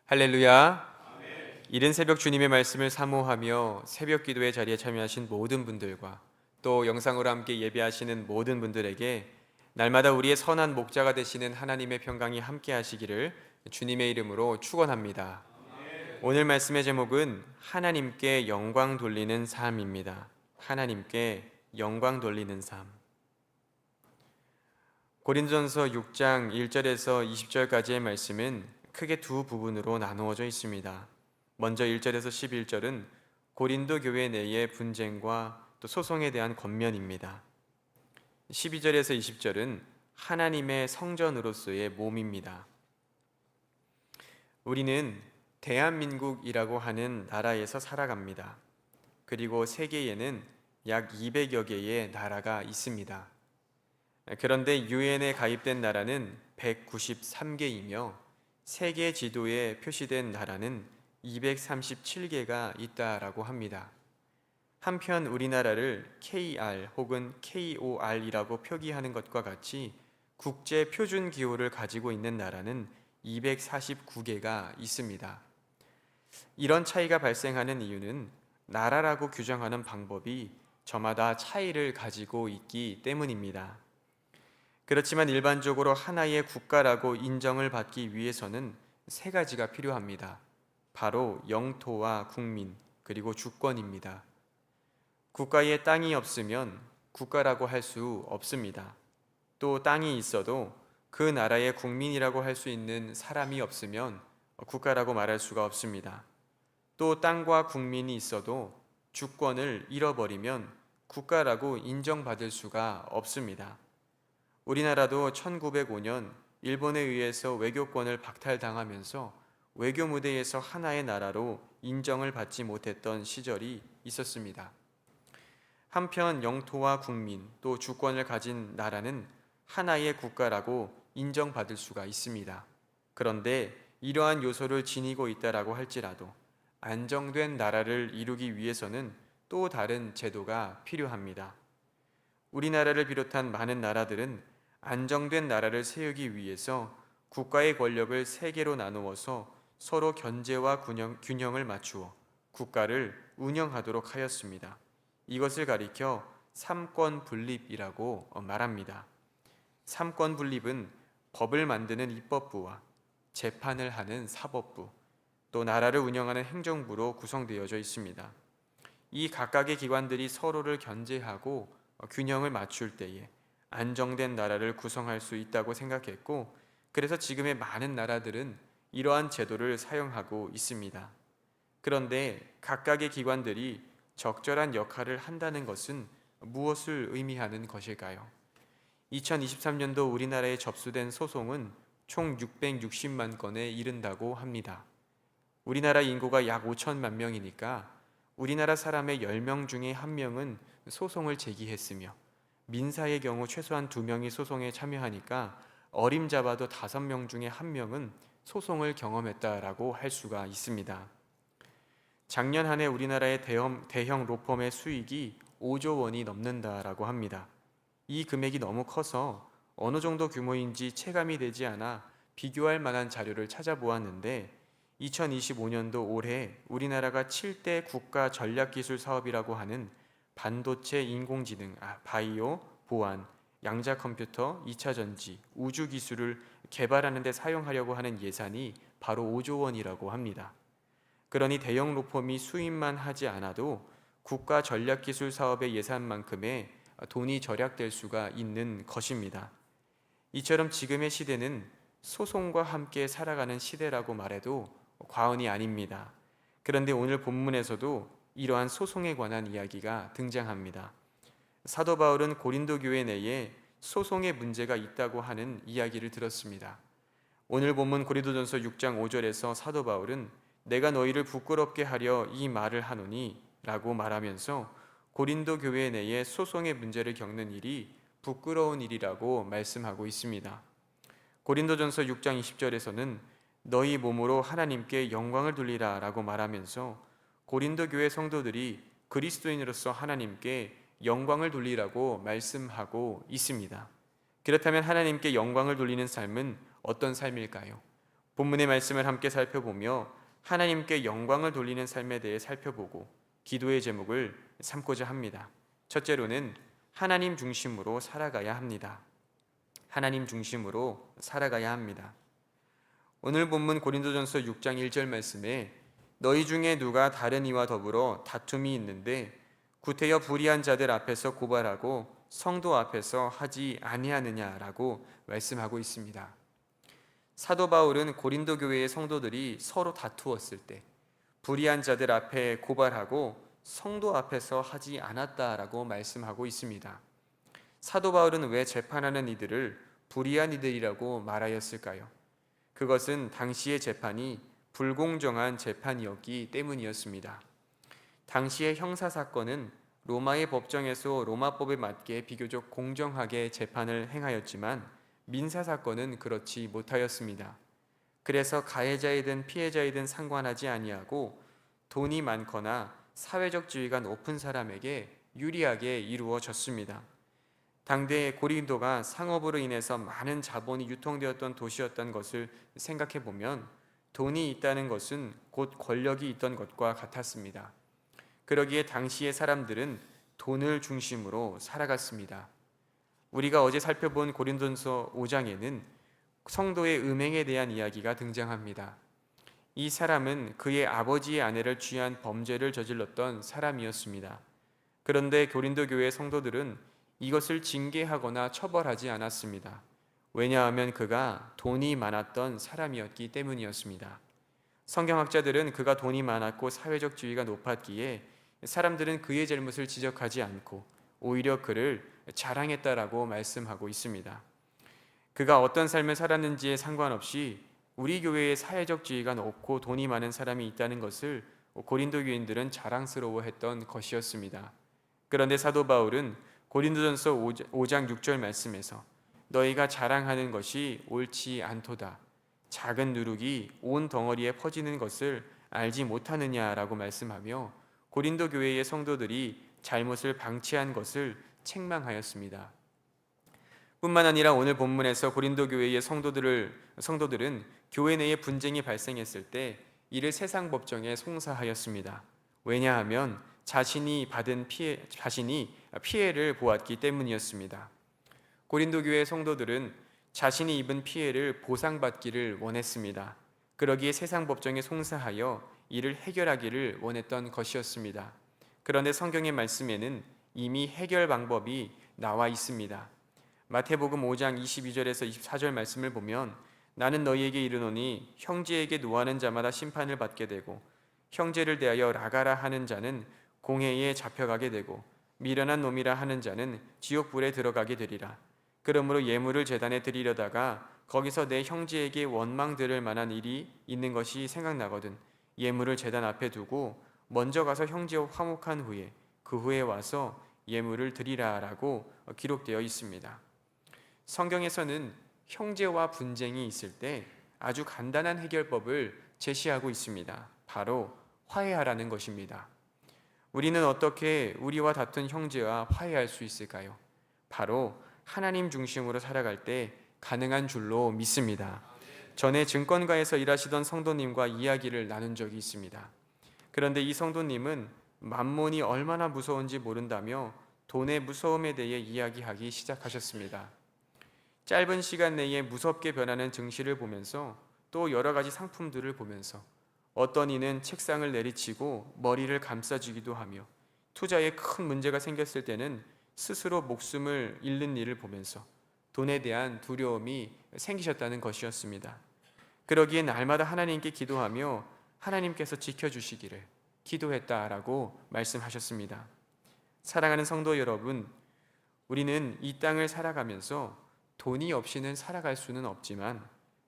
할렐루야. 이른 새벽 주님의 말씀을 사모하며 새벽 기도의 자리에 참여하신 모든 분들과 또 영상으로 함께 예배하시는 모든 분들에게 날마다 우리의 선한 목자가 되시는 하나님의 평강이 함께 하시기를 주님의 이름으로 축원합니다. 오늘 말씀의 제목은 하나님께 영광 돌리는 삶입니다. 하나님께 영광 돌리는 삶. 고린도전서 6장 1절에서 20절까지의 말씀은 크게 두 부분으로 나누어져 있습니다. 먼저 1절에서 11절은 고린도 교회 내의 분쟁과 또 소송에 대한 권면입니다. 12절에서 20절은 하나님의 성전으로서의 몸입니다. 우리는 대한민국이라고 하는 나라에서 살아갑니다. 그리고 세계에는 약 200여 개의 나라가 있습니다. 그런데 유엔에 가입된 나라는 193개이며 세계 지도에 표시된 나라는 237개가 있다라고 합니다. 한편 우리나라를 KR 혹은 KOR이라고 표기하는 것과 같이 국제 표준 기호를 가지고 있는 나라는 249개가 있습니다. 이런 차이가 발생하는 이유는 나라라고 규정하는 방법이 저마다 차이를 가지고 있기 때문입니다. 그렇지만 일반적으로 하나의 국가라고 인정을 받기 위해서는 세 가지가 필요합니다. 바로 영토와 국민, 그리고 주권입니다. 국가에 땅이 없으면 국가라고 할 수 없습니다. 또 땅이 있어도 그 나라의 국민이라고 할 수 있는 사람이 없으면 국가라고 말할 수가 없습니다. 또 땅과 국민이 있어도 주권을 잃어버리면 국가라고 인정받을 수가 없습니다. 우리나라도 1905년 일본에 의해서 외교권을 박탈당하면서 외교 무대에서 하나의 나라로 인정을 받지 못했던 시절이 있었습니다. 한편 영토와 국민 또 주권을 가진 나라는 하나의 국가라고 인정받을 수가 있습니다. 그런데 이러한 요소를 지니고 있다라고 할지라도 안정된 나라를 이루기 위해서는 또 다른 제도가 필요합니다. 우리나라를 비롯한 많은 나라들은 안정된 나라를 세우기 위해서 국가의 권력을 세 개로 나누어서 서로 견제와 균형을 맞추어 국가를 운영하도록 하였습니다. 이것을 가리켜 삼권 분립이라고 말합니다. 삼권 분립은 법을 만드는 입법부와 재판을 하는 사법부, 또 나라를 운영하는 행정부로 구성되어져 있습니다. 이 각각의 기관들이 서로를 견제하고 균형을 맞출 때에 안정된 나라를 구성할 수 있다고 생각했고, 그래서 지금의 많은 나라들은 이러한 제도를 사용하고 있습니다. 그런데 각각의 기관들이 적절한 역할을 한다는 것은 무엇을 의미하는 것일까요? 2023년도 우리나라에 접수된 소송은 총 660만 건에 이른다고 합니다. 우리나라 인구가 약 5천만 명이니까 우리나라 사람의 10명 중에 1명은 소송을 제기했으며, 민사의 경우 최소한 2명이 소송에 참여하니까 어림잡아도 5명 중에 1명은 소송을 경험했다라고 할 수가 있습니다. 작년 한 해 우리나라의 대형 로펌의 수익이 5조 원이 넘는다라고 합니다. 이 금액이 너무 커서 어느 정도 규모인지 체감이 되지 않아 비교할 만한 자료를 찾아보았는데, 2025년도 올해 우리나라가 7대 국가 전략기술 사업이라고 하는 반도체, 인공지능, 바이오, 보안, 양자 컴퓨터, 2차 전지, 우주 기술을 개발하는 데 사용하려고 하는 예산이 바로 5조 원이라고 합니다. 그러니 대형 로펌이 수입만 하지 않아도 국가 전략기술 사업의 예산만큼의 돈이 절약될 수가 있는 것입니다. 이처럼 지금의 시대는 소송과 함께 살아가는 시대라고 말해도 과언이 아닙니다. 그런데 오늘 본문에서도 이러한 소송에 관한 이야기가 등장합니다. 사도 바울은 고린도 교회 내에 소송의 문제가 있다고 하는 이야기를 들었습니다. 오늘 본문 고린도전서 6장 5절에서 사도 바울은 내가 너희를 부끄럽게 하려 이 말을 하노니 라고 말하면서 고린도 교회 내에 소송의 문제를 겪는 일이 부끄러운 일이라고 말씀하고 있습니다. 고린도전서 6장 20절에서는 너희 몸으로 하나님께 영광을 돌리라 라고 말하면서 고린도 교회 성도들이 그리스도인으로서 하나님께 영광을 돌리라고 말씀하고 있습니다. 그렇다면 하나님께 영광을 돌리는 삶은 어떤 삶일까요? 본문의 말씀을 함께 살펴보며 하나님께 영광을 돌리는 삶에 대해 살펴보고 기도의 제목을 삼고자 합니다. 첫째로는 하나님 중심으로 살아가야 합니다. 하나님 중심으로 살아가야 합니다. 오늘 본문 고린도전서 6장 1절 말씀에 너희 중에 누가 다른 이와 더불어 다툼이 있는데 구태여 불의한 자들 앞에서 고발하고 성도 앞에서 하지 아니하느냐라고 말씀하고 있습니다. 사도 바울은 고린도 교회의 성도들이 서로 다투었을 때 불의한 자들 앞에 고발하고 성도 앞에서 하지 않았다라고 말씀하고 있습니다. 사도 바울은 왜 재판하는 이들을 불의한 이들이라고 말하였을까요? 그것은 당시의 재판이 불공정한 재판이었기 때문이었습니다. 당시의 형사사건은 로마의 법정에서 로마법에 맞게 비교적 공정하게 재판을 행하였지만 민사사건은 그렇지 못하였습니다. 그래서 가해자이든 피해자이든 상관하지 아니하고 돈이 많거나 사회적 지위가 높은 사람에게 유리하게 이루어졌습니다. 당대의 고린도가 상업으로 인해서 많은 자본이 유통되었던 도시였던 것을 생각해 보면 돈이 있다는 것은 곧 권력이 있던 것과 같았습니다. 그러기에 당시의 사람들은 돈을 중심으로 살아갔습니다. 우리가 어제 살펴본 고린도전서 5장에는 성도의 음행에 대한 이야기가 등장합니다. 이 사람은 그의 아버지의 아내를 취한 범죄를 저질렀던 사람이었습니다. 그런데 고린도 교회 성도들은 이것을 징계하거나 처벌하지 않았습니다. 왜냐하면 그가 돈이 많았던 사람이었기 때문이었습니다. 성경학자들은 그가 돈이 많았고 사회적 지위가 높았기에 사람들은 그의 잘못을 지적하지 않고 오히려 그를 자랑했다라고 말씀하고 있습니다. 그가 어떤 삶을 살았는지에 상관없이 우리 교회에 사회적 지위가 높고 돈이 많은 사람이 있다는 것을 고린도 교인들은 자랑스러워했던 것이었습니다. 그런데 사도 바울은 고린도전서 5장 6절 말씀에서 너희가 자랑하는 것이 옳지 않도다. 작은 누룩이 온 덩어리에 퍼지는 것을 알지 못하느냐라고 말씀하며 고린도 교회의 성도들이 잘못을 방치한 것을 책망하였습니다. 뿐만 아니라 오늘 본문에서 고린도 교회의 성도들은 교회 내에 분쟁이 발생했을 때 이를 세상 법정에 송사하였습니다. 왜냐하면 자신이 피해를 보았기 때문이었습니다. 고린도 교회 성도들은 자신이 입은 피해를 보상받기를 원했습니다. 그러기에 세상 법정에 송사하여 이를 해결하기를 원했던 것이었습니다. 그런데 성경의 말씀에는 이미 해결 방법이 나와 있습니다. 마태복음 5장 22절에서 24절 말씀을 보면 나는 너희에게 이르노니 형제에게 노하는 자마다 심판을 받게 되고 형제를 대하여 라가라 하는 자는 공회에 잡혀가게 되고 미련한 놈이라 하는 자는 지옥불에 들어가게 되리라. 그러므로 예물을 제단에 드리려다가 거기서 내 형제에게 원망 들을 만한 일이 있는 것이 생각나거든 예물을 제단 앞에 두고 먼저 가서 형제와 화목한 후에 그 후에 와서 예물을 드리라라고 기록되어 있습니다. 성경에서는 형제와 분쟁이 있을 때 아주 간단한 해결법을 제시하고 있습니다. 바로 화해하라는 것입니다. 우리는 어떻게 우리와 다툰 형제와 화해할 수 있을까요? 바로 하나님 중심으로 살아갈 때 가능한 줄로 믿습니다. 전에 증권가에서 일하시던 성도님과 이야기를 나눈 적이 있습니다. 그런데 이 성도님은 만몬이 얼마나 무서운지 모른다며 돈의 무서움에 대해 이야기하기 시작하셨습니다. 짧은 시간 내에 무섭게 변하는 증시를 보면서 또 여러 가지 상품들을 보면서 어떤 이는 책상을 내리치고 머리를 감싸주기도 하며 투자에 큰 문제가 생겼을 때는 스스로 목숨을 잃는 일을 보면서 돈에 대한 두려움이 생기셨다는 것이었습니다. 그러기에 날마다 하나님께 기도하며 하나님께서 지켜주시기를 기도했다라고 말씀하셨습니다. 사랑하는 성도 여러분, 우리는 이 땅을 살아가면서 돈이 없이는 살아갈 수는 없지만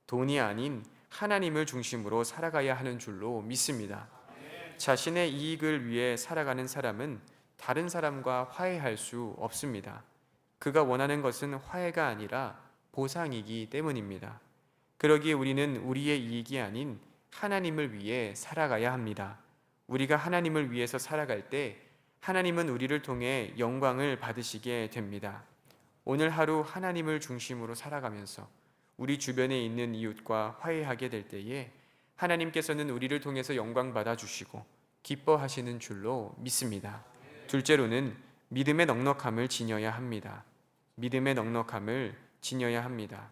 돈이 아닌 하나님을 중심으로 살아가야 하는 줄로 믿습니다. 자신의 이익을 위해 살아가는 사람은 다른 사람과 화해할 수 없습니다. 그가 원하는 것은 화해가 아니라 보상이기 때문입니다. 그러기에 우리는 우리의 이익이 아닌 하나님을 위해 살아가야 합니다. 우리가 하나님을 위해서 살아갈 때 하나님은 우리를 통해 영광을 받으시게 됩니다. 오늘 하루 하나님을 중심으로 살아가면서 우리 주변에 있는 이웃과 화해하게 될 때에 하나님께서는 우리를 통해서 영광 받아 주시고 기뻐하시는 줄로 믿습니다. 둘째로는 믿음의 넉넉함을 지녀야 합니다. 믿음의 넉넉함을 지녀야 합니다.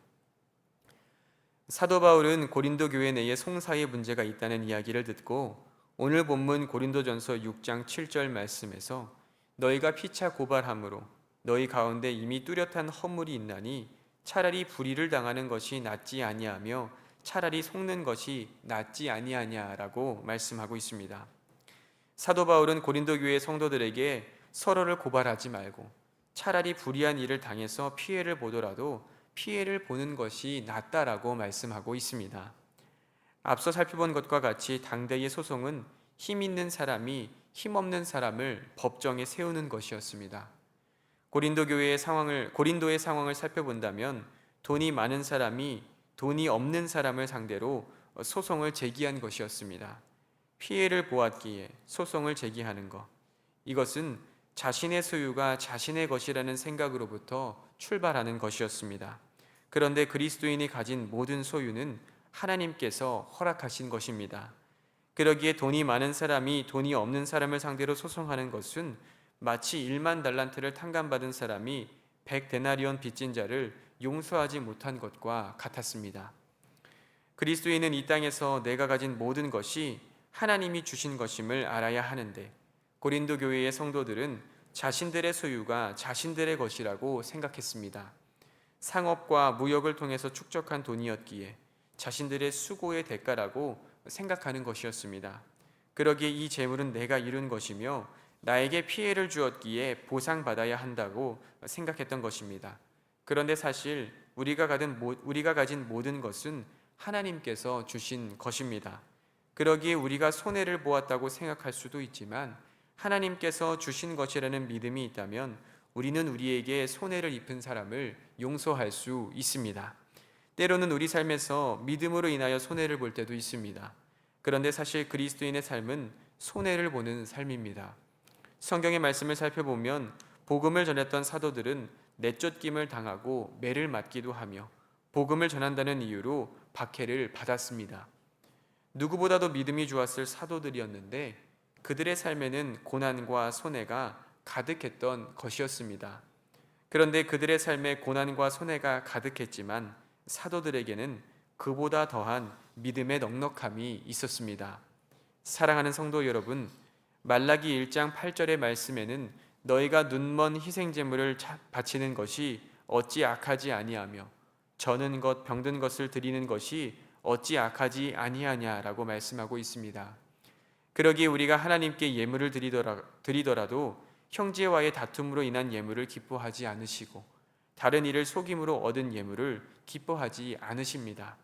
사도 바울은 고린도 교회 내에 송사의 문제가 있다는 이야기를 듣고 오늘 본문 고린도전서 6장 7절 말씀에서 너희가 피차 고발함으로 너희 가운데 이미 뚜렷한 허물이 있나니 차라리 불의를 당하는 것이 낫지 아니하며 차라리 속는 것이 낫지 아니하냐라고 말씀하고 있습니다. 사도 바울은 고린도 교회 성도들에게 서로를 고발하지 말고 차라리 불의한 일을 당해서 피해를 보더라도 피해를 보는 것이 낫다라고 말씀하고 있습니다. 앞서 살펴본 것과 같이 당대의 소송은 힘 있는 사람이 힘없는 사람을 법정에 세우는 것이었습니다. 고린도의 상황을 살펴본다면 돈이 많은 사람이 돈이 없는 사람을 상대로 소송을 제기한 것이었습니다. 피해를 보았기에 소송을 제기하는 것, 이것은 자신의 소유가 자신의 것이라는 생각으로부터 출발하는 것이었습니다. 그런데 그리스도인이 가진 모든 소유는 하나님께서 허락하신 것입니다. 그러기에 돈이 많은 사람이 돈이 없는 사람을 상대로 소송하는 것은 마치 1만 달란트를 탕감받은 사람이 100데나리온 빚진 자를 용서하지 못한 것과 같았습니다. 그리스도인은 이 땅에서 내가 가진 모든 것이 하나님이 주신 것임을 알아야 하는데 고린도 교회의 성도들은 자신들의 소유가 자신들의 것이라고 생각했습니다. 상업과 무역을 통해서 축적한 돈이었기에 자신들의 수고의 대가라고 생각하는 것이었습니다. 그러기에 이 재물은 내가 이룬 것이며 나에게 피해를 주었기에 보상받아야 한다고 생각했던 것입니다. 그런데 사실 우리가 가진 모든 것은 하나님께서 주신 것입니다. 그러기에 우리가 손해를 보았다고 생각할 수도 있지만 하나님께서 주신 것이라는 믿음이 있다면 우리는 우리에게 손해를 입힌 사람을 용서할 수 있습니다. 때로는 우리 삶에서 믿음으로 인하여 손해를 볼 때도 있습니다. 그런데 사실 그리스도인의 삶은 손해를 보는 삶입니다. 성경의 말씀을 살펴보면 복음을 전했던 사도들은 내쫓김을 당하고 매를 맞기도 하며 복음을 전한다는 이유로 박해를 받았습니다. 누구보다도 믿음이 좋았을 사도들이었는데 그들의 삶에는 고난과 손해가 가득했던 것이었습니다. 그런데 그들의 삶에 고난과 손해가 가득했지만 사도들에게는 그보다 더한 믿음의 넉넉함이 있었습니다. 사랑하는 성도 여러분, 말라기 1장 8절의 말씀에는 너희가 눈먼 희생제물을 바치는 것이 어찌 악하지 아니하며 저는 것 병든 것을 드리는 것이 어찌 악하지 아니하냐라고 말씀하고 있습니다. 그러기에 우리가 하나님께 예물을 드리더라도 형제와의 다툼으로 인한 예물을 기뻐하지 않으시고 다른 이를 속임으로 얻은 예물을 기뻐하지 않으십니다.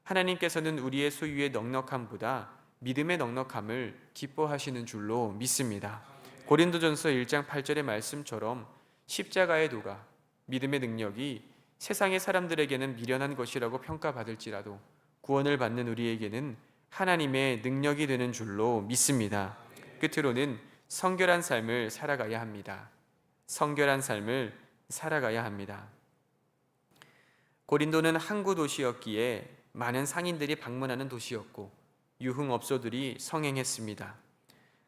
하나님께서는 우리의 소유의 넉넉함보다 믿음의 넉넉함을 기뻐하시는 줄로 믿습니다. 고린도전서 1장 8절의 말씀처럼 십자가의 도가 믿음의 능력이 세상의 사람들에게는 미련한 것이라고 평가받을지라도 구원을 받는 우리에게는 하나님의 능력이 되는 줄로 믿습니다. 끝으로는 성결한 삶을 살아가야 합니다. 성결한 삶을 살아가야 합니다. 고린도는 항구 도시였기에 많은 상인들이 방문하는 도시였고 유흥업소들이 성행했습니다.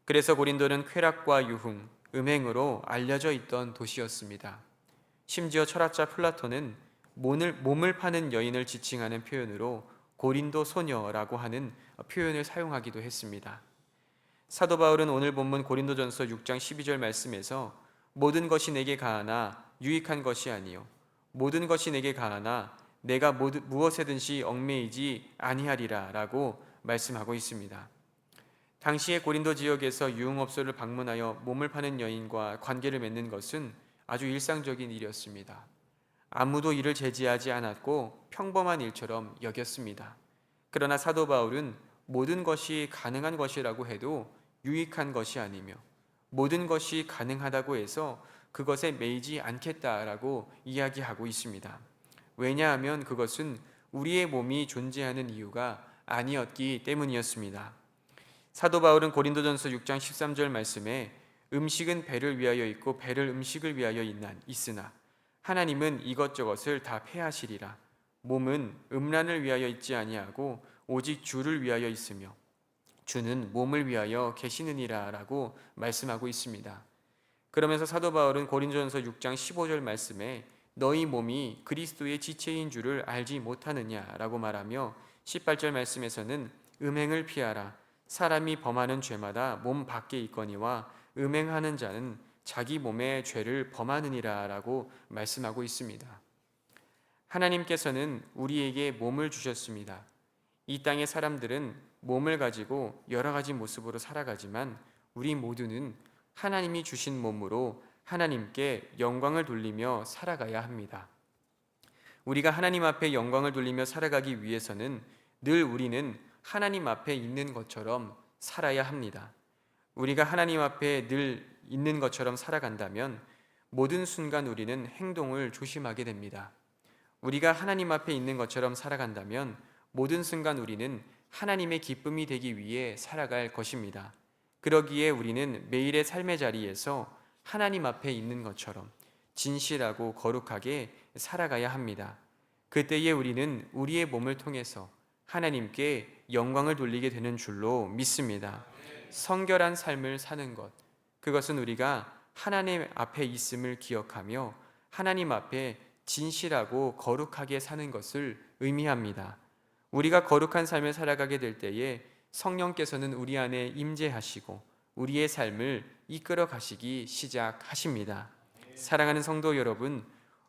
그래서 고린도는 쾌락과 유흥, 음행으로 알려져 있던 도시였습니다. 심지어 철학자 플라톤은 몸을 파는 여인을 지칭하는 표현으로 고린도 소녀라고 하는 표현을 사용하기도 했습니다. 사도 바울은 오늘 본문 고린도전서 6장 12절 말씀에서 모든 것이 내게 가하나 유익한 것이 아니요 모든 것이 내게 가하나 내가 무엇에든지 얽매이지 아니하리라 라고 말씀하고 있습니다. 당시의 고린도 지역에서 유흥업소를 방문하여 몸을 파는 여인과 관계를 맺는 것은 아주 일상적인 일이었습니다. 아무도 이를 제지하지 않았고 평범한 일처럼 여겼습니다. 그러나 사도 바울은 모든 것이 가능한 것이라고 해도 유익한 것이 아니며 모든 것이 가능하다고 해서 그것에 매이지 않겠다라고 이야기하고 있습니다. 왜냐하면 그것은 우리의 몸이 존재하는 이유가 아니었기 때문이었습니다. 사도 바울은 고린도전서 6장 13절 말씀에 음식은 배를 위하여 있고 배를 음식을 위하여 있으나 하나님은 이것저것을 다 패하시리라. 몸은 음란을 위하여 있지 아니하고 오직 주를 위하여 있으며 주는 몸을 위하여 계시느니라라고 말씀하고 있습니다. 그러면서 사도 바울은 고린도전서 6장 15절 말씀에 너희 몸이 그리스도의 지체인 줄을 알지 못하느냐라고 말하며 18절 말씀에서는 음행을 피하라. 사람이 범하는 죄마다 몸 밖에 있거니와 음행하는 자는 자기 몸의 죄를 범하느니라라고 말씀하고 있습니다. 하나님께서는 우리에게 몸을 주셨습니다. 이 땅의 사람들은 몸을 가지고 여러 가지 모습으로 살아가지만 우리 모두는 하나님이 주신 몸으로 하나님께 영광을 돌리며 살아가야 합니다. 우리가 하나님 앞에 영광을 돌리며 살아가기 위해서는 늘 우리는 하나님 앞에 있는 것처럼 살아야 합니다. 우리가 하나님 앞에 늘 있는 것처럼 살아간다면 모든 순간 우리는 행동을 조심하게 됩니다. 우리가 하나님 앞에 있는 것처럼 살아간다면 모든 순간 우리는 하나님의 기쁨이 되기 위해 살아갈 것입니다. 그러기에 우리는 매일의 삶의 자리에서 하나님 앞에 있는 것처럼 진실하고 거룩하게 살아가야 합니다. 그때에 우리는 우리의 몸을 통해서 하나님께 영광을 돌리게 되는 줄로 믿습니다. 성결한 삶을 사는 것, 그것은 우리가 하나님 앞에 있음을 기억하며 하나님 앞에 진실하고 거룩하게 사는 것을 의미합니다. 우리가 거룩한 삶을 살아가게 될 때에 성령께서는 우리 안에 임재하시고 우리의 삶을 이끌어 가시기 시작하십니다. 사랑하는 성도 여러분,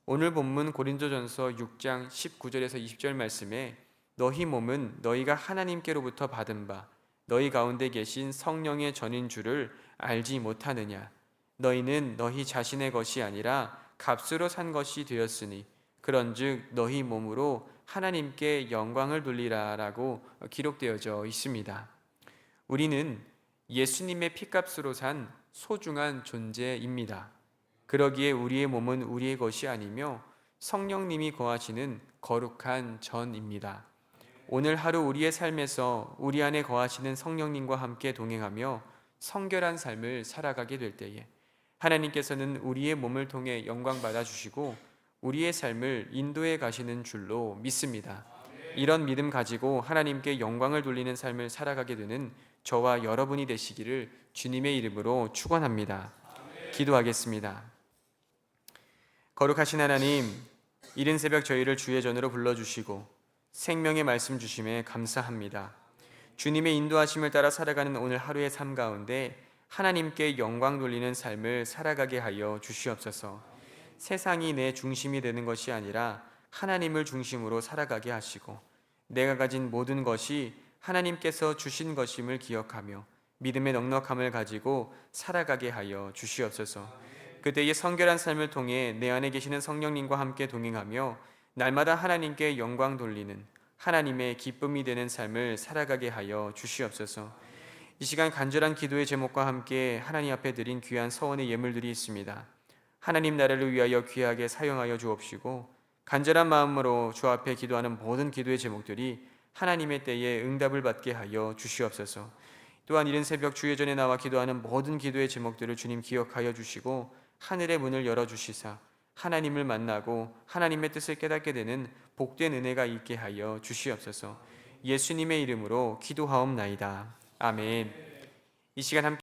오늘 본문 고린도전서 6장 19절에서 20절 말씀에 너희 몸은 너희가 하나님께로부터 받은 바 너희 가운데 계신 성령의 전인 줄을 알지 못하느냐. 너희는 너희 자신의 것이 아니라 값으로 산 것이 되었으니 그런즉 너희 몸으로 하나님께 영광을 돌리라라고 기록되어져 있습니다. 우리는 예수님의 피값으로 산 소중한 존재입니다. 그러기에 우리의 몸은 우리의 것이 아니며 성령님이 거하시는 거룩한 전입니다. 오늘 하루 우리의 삶에서 우리 안에 거하시는 성령님과 함께 동행하며 성결한 삶을 살아가게 될 때에 하나님께서는 우리의 몸을 통해 영광 받아 주시고 우리의 삶을 인도해 가시는 줄로 믿습니다. 이런 믿음 가지고 하나님께 영광을 돌리는 삶을 살아가게 되는 저와 여러분이 되시기를 주님의 이름으로 축원합니다. 기도하겠습니다. 거룩하신 하나님, 이른 새벽 저희를 주의 전으로 불러주시고 생명의 말씀 주심에 감사합니다. 주님의 인도하심을 따라 살아가는 오늘 하루의 삶 가운데 하나님께 영광 돌리는 삶을 살아가게 하여 주시옵소서. 세상이 내 중심이 되는 것이 아니라 하나님을 중심으로 살아가게 하시고 내가 가진 모든 것이 하나님께서 주신 것임을 기억하며 믿음의 넉넉함을 가지고 살아가게 하여 주시옵소서. 그때의 성결한 삶을 통해 내 안에 계시는 성령님과 함께 동행하며 날마다 하나님께 영광 돌리는 하나님의 기쁨이 되는 삶을 살아가게 하여 주시옵소서. 이 시간 간절한 기도의 제목과 함께 하나님 앞에 드린 귀한 서원의 예물들이 있습니다. 하나님 나라를 위하여 귀하게 사용하여 주옵시고 간절한 마음으로 주 앞에 기도하는 모든 기도의 제목들이 하나님의 때에 응답을 받게 하여 주시옵소서. 또한 이른 새벽 주의 전에 나와 기도하는 모든 기도의 제목들을 주님 기억하여 주시고 하늘의 문을 열어주시사 하나님을 만나고 하나님의 뜻을 깨닫게 되는 복된 은혜가 있게 하여 주시옵소서. 예수님의 이름으로 기도하옵나이다. 아멘. 이 시간 함께